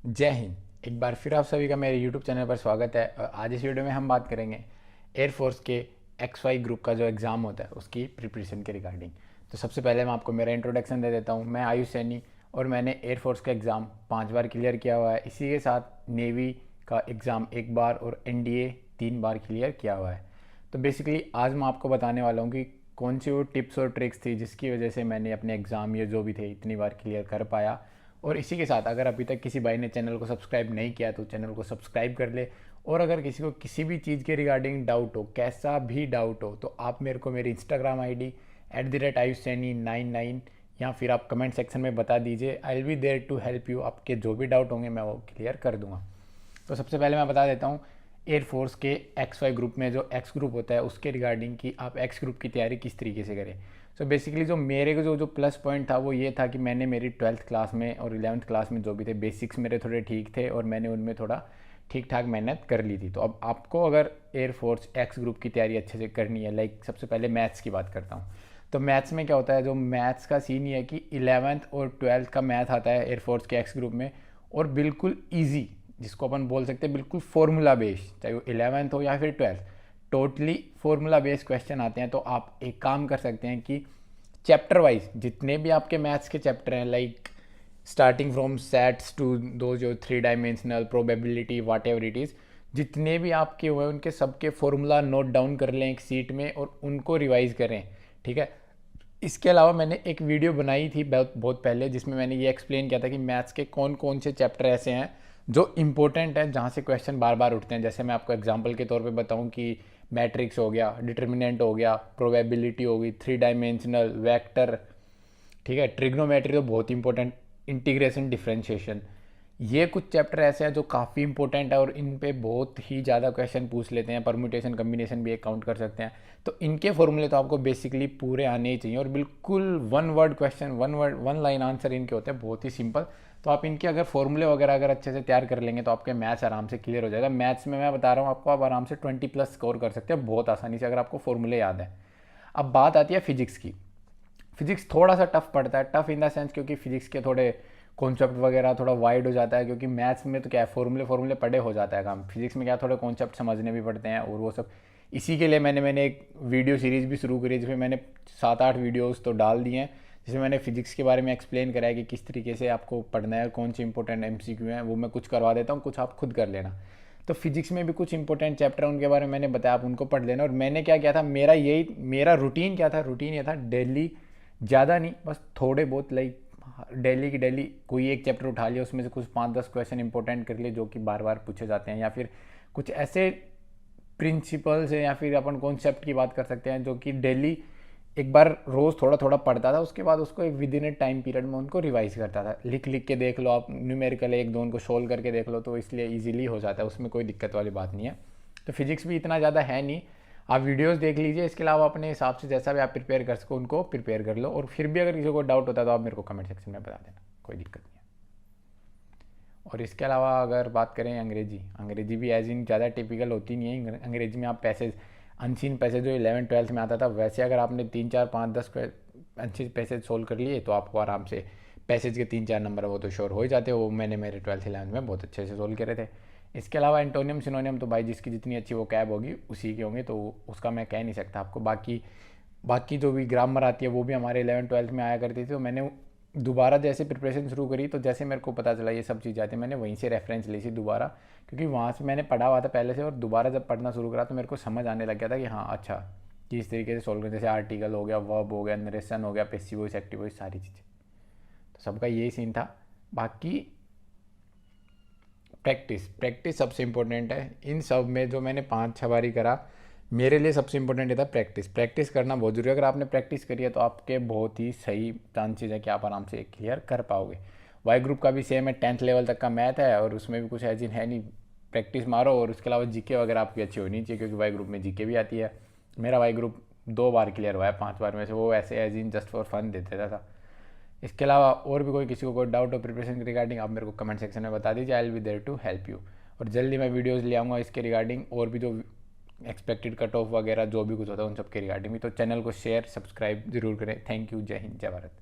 जय हिंद। एक बार फिर आप सभी का मेरे YouTube चैनल पर स्वागत है। और आज इस वीडियो में हम बात करेंगे एयरफोर्स के XY ग्रुप का जो एग्ज़ाम होता है उसकी प्रिपरेशन के रिगार्डिंग। तो सबसे पहले मैं आपको मेरा इंट्रोडक्शन दे देता हूँ। मैं आयुष सैनी और मैंने एयरफोर्स का एग्ज़ाम 5 बार क्लियर किया हुआ है। इसी के साथ नेवी का एग्ज़ाम 1 बार और NDA 3 बार क्लियर किया हुआ है। तो बेसिकली आज मैं आपको बताने वाला हूँ कि कौन सी वो टिप्स और ट्रिक्स थी जिसकी वजह से मैंने अपने एग्ज़ाम ये जो भी थे इतनी बार क्लियर कर पाया। और इसी के साथ अगर अभी तक किसी भाई ने चैनल को सब्सक्राइब नहीं किया तो चैनल को सब्सक्राइब कर ले। और अगर किसी को किसी भी चीज़ के रिगार्डिंग डाउट हो, कैसा भी डाउट हो, तो आप मेरे को मेरी इंस्टाग्राम ID @ayushsaini99 या फिर आप कमेंट सेक्शन में बता दीजिए। I will be there to help you. आपके जो भी डाउट होंगे मैं वो क्लियर कर दूंगा। तो सबसे पहले मैं बता देता हूँ एयरफोर्स के XY ग्रुप में जो X ग्रुप होता है उसके रिगार्डिंग कि आप X ग्रुप की तैयारी किस तरीके से करें। सो बेसिकली जो मेरे को जो प्लस पॉइंट था वो ये था कि मैंने मेरी 12th क्लास में और 11th क्लास में जो भी थे बेसिक्स मेरे थोड़े ठीक थे और मैंने उनमें थोड़ा ठीक ठाक मेहनत कर ली थी। तो अब आपको अगर एयरफोर्स X ग्रुप की तैयारी अच्छे से करनी है, लाइक सबसे पहले मैथ्स की बात करता हूँ। तो मैथ्स में क्या होता है, जो मैथ्स का सीन ये है कि 11th और 12th का मैथ आता है एयरफोर्स के X ग्रुप में और बिल्कुल ईजी, जिसको अपन बोल सकते हैं बिल्कुल फॉर्मूला बेस्ड, चाहे वो 11th हो या फिर 12th, totally formula based question आते हैं। तो आप एक काम कर सकते हैं कि चैप्टर वाइज जितने भी आपके मैथ्स के चैप्टर हैं, like starting from sets to दो जो 3 dimensional probability whatever it is, जितने भी आपके हुए उनके सबके फॉर्मूला नोट डाउन कर लें एक सीट में और उनको रिवाइज करें। ठीक है। इसके अलावा मैंने एक वीडियो बनाई थी बहुत बहुत पहले जिसमें मैंने ये एक्सप्लेन किया था कि मैथ्स के कौन कौन से चैप्टर ऐसे हैं जो इंपॉर्टेंट हैं, जहाँ से क्वेश्चन बार बार उठते हैं। जैसे मैं आपको एग्जांपल के तौर पे बताऊं कि मैट्रिक्स हो गया, डिटर्मिनेंट हो गया, प्रोबेबिलिटी हो गई, 3 डायमेंशनल वेक्टर, ठीक है, ट्रिग्नोमेट्री तो बहुत इंपॉर्टेंट, इंटीग्रेशन डिफरेंशिएशन, ये कुछ चैप्टर ऐसे हैं जो काफ़ी इंपॉर्टेंट है और इन पे बहुत ही ज़्यादा क्वेश्चन पूछ लेते हैं। परम्यूटेशन कम्बिनेशन भी एक काउंट कर सकते हैं। तो इनके फॉर्मूले तो आपको बेसिकली पूरे आने ही चाहिए और बिल्कुल one word question, one line answer इनके होते हैं, बहुत ही सिंपल। तो आप इनके अगर फॉर्मूले वगैरह अगर अच्छे से तैयार कर लेंगे तो आपके मैथ्स आराम से क्लियर हो जाएगा। मैथ्स में मैं बता रहा हूँ आपको, आप आराम से 20+ स्कोर कर सकते हैं बहुत आसानी से अगर आपको फॉर्मूले याद है। अब बात आती है फिजिक्स की। फिजिक्स थोड़ा सा टफ पड़ता है, टफ इन द सेंस क्योंकि फिजिक्स के थोड़े कॉन्सेप्ट वगैरह थोड़ा वाइड हो जाता है, क्योंकि मैथ्स में तो क्या है फॉर्मूले फॉर्मूले पढ़े हो जाता है काम, फिजिक्स में क्या थोड़े कॉन्सेप्ट समझने भी पड़ते हैं और वो सब। इसी के लिए मैंने एक वीडियो सीरीज़ भी शुरू करी जिसमें मैंने 7-8 वीडियोज़ तो डाल दिए हैं जिसमें मैंने फिजिक्स के बारे में एक्सप्लेन करा है कि किस तरीके से आपको पढ़ना है, कौन से इंपॉर्टेंट MCQ हैं। वो मैं कुछ करवा देता हूँ, कुछ आप खुद कर लेना। तो फिजिक्स में भी कुछ इंपॉर्टेंट चैप्टर हैं, उनके बारे में मैंने बताया, आप उनको पढ़ लेना। और मैंने क्या किया था, मेरा रूटीन क्या था, रूटीन ये था डेली, ज़्यादा नहीं, बस थोड़े बहुत, लाइक डेली की डेली कोई एक चैप्टर उठा लिया, उसमें से कुछ 5-10 क्वेश्चन इंपॉर्टेंट कर लिए जो कि बार बार पूछे जाते हैं, या फिर कुछ ऐसे प्रिंसिपल्स है या फिर अपन कॉन्सेप्ट की बात कर सकते हैं जो कि डेली एक बार रोज़ थोड़ा थोड़ा पढ़ता था, उसके बाद उसको एक with in A time period में उनको रिवाइज करता था। लिख लिख के देख लो आप, न्यूमेरिकल एक दो उनको सोल्व करके देख लो, तो इसलिए ईजिली हो जाता है, उसमें कोई दिक्कत वाली बात नहीं है। तो फिजिक्स भी इतना ज़्यादा है नहीं, आप वीडियोस देख लीजिए। इसके अलावा अपने हिसाब से जैसा भी आप प्रिपेयर कर सको उनको प्रिपेयर कर लो। और फिर भी अगर किसी को डाउट होता है तो आप मेरे को कमेंट सेक्शन में बता देना, कोई दिक्कत नहीं है। और इसके अलावा अगर बात करें अंग्रेजी भी एज इन ज़्यादा टिपिकल होती नहीं है। अंग्रेजी में आप पैसेज, अनसीन पैसेज जो 11th-12th में आता था, वैसे अगर आपने 3-4-5-10 अनसीन पैसेज सोल्व कर लिए तो आपको आराम से पैसेज के 3-4 नंबर वो तो श्योर हो ही जाते हैं। वो मैंने मेरे 12th-11th में बहुत अच्छे से सोल्व करे थे। इसके अलावा एंटोनियम सिनोनियम तो भाई जिसकी जितनी अच्छी वो कैब होगी उसी के होंगे, तो उसका मैं कह नहीं सकता आपको। बाकी जो भी ग्रामर आती है वो भी हमारे 11th-12th में आया करती थी। तो मैंने दोबारा जैसे प्रिपरेशन शुरू करी तो जैसे मेरे को पता चला ये सब चीज़ आती है, मैंने वहीं से रेफरेंस ली थी दोबारा, क्योंकि वहाँ से मैंने पढ़ा हुआ था पहले से। और दोबारा जब पढ़ना शुरू करा तो मेरे को समझ आने लग गया था कि हाँ अच्छा, कि इस तरीके से सोल्व कर, जैसे आर्टिकल हो गया, वर्ब हो गया, नरेशन हो गया, पैसिव वॉइस, एक्टिव वॉइस, सारी चीज़ें। तो सबका यही सीन था। बाकी प्रैक्टिस सबसे इम्पोर्टेंट है इन सब में। जो मैंने 5-6 बारी करा, मेरे लिए सबसे इंपॉर्टेंट ये था प्रैक्टिस करना बहुत जरूरी है। अगर आपने प्रैक्टिस करी है तो आपके बहुत ही सही चांसेज है कि आप आराम से क्लियर कर पाओगे। वाई ग्रुप का भी सेम है, 10th लेवल तक का मैथ है और उसमें भी कुछ एजिन है नहीं, प्रैक्टिस मारो। और उसके अलावा जीके वगैरह आपकी अच्छी होनी चाहिए, क्योंकि वाई ग्रुप में जीके भी आती है। मेरा वाई ग्रुप 2 बार क्लियर हुआ है 5 बार में से, वो ऐसे एजिन जस्ट फॉर फन देते था। इसके अलावा और भी कोई किसी को कोई डाउट हो प्रिपरेशन के रिगार्डिंग, आप मेरे को कमेंट सेक्शन में बता दीजिए, I will be there to help you. और जल्दी मैं वीडियोज़ ले आऊँगा इसके रिगार्डिंग, और भी जो एक्सपेक्टेड कट ऑफ वगैरह जो भी कुछ होता है उन सब के रिगार्डिंग भी। तो चैनल को शेयर सब्सक्राइब जरूर करें। Thank you. जय हिंद, जय भारत।